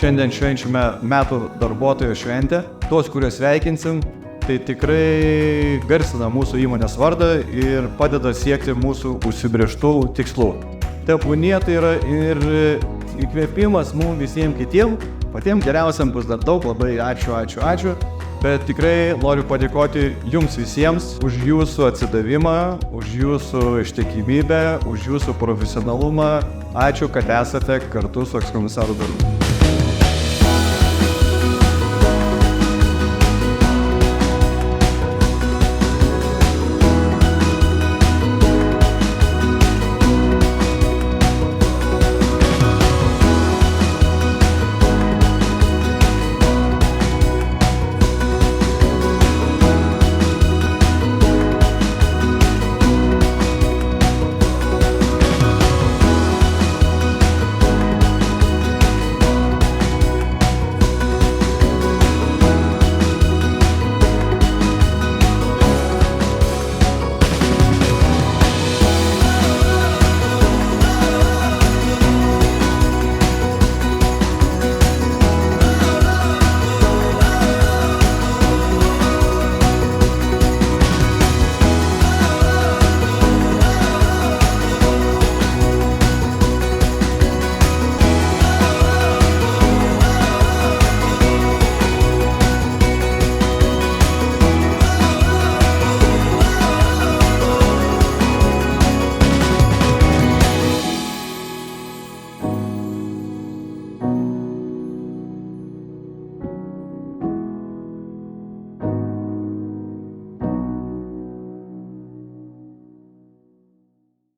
šiandien švenčiame metų darbuotojo šventę. Tuos, kuriuos sveikinsim, tai tikrai garsina mūsų įmonės vardą ir padeda siekti mūsų užsibrėžtų tikslų. Tebūnie tai yra ir įkvėpimas mums visiems kitiems, patiems geriausiam bus dar daug, labai ačiū. Bet tikrai noriu padėkoti jums visiems už jūsų atsidavimą, už jūsų ištikimybę, už jūsų profesionalumą. Ačiū, kad esate kartu su ekskomisaru Daruliu.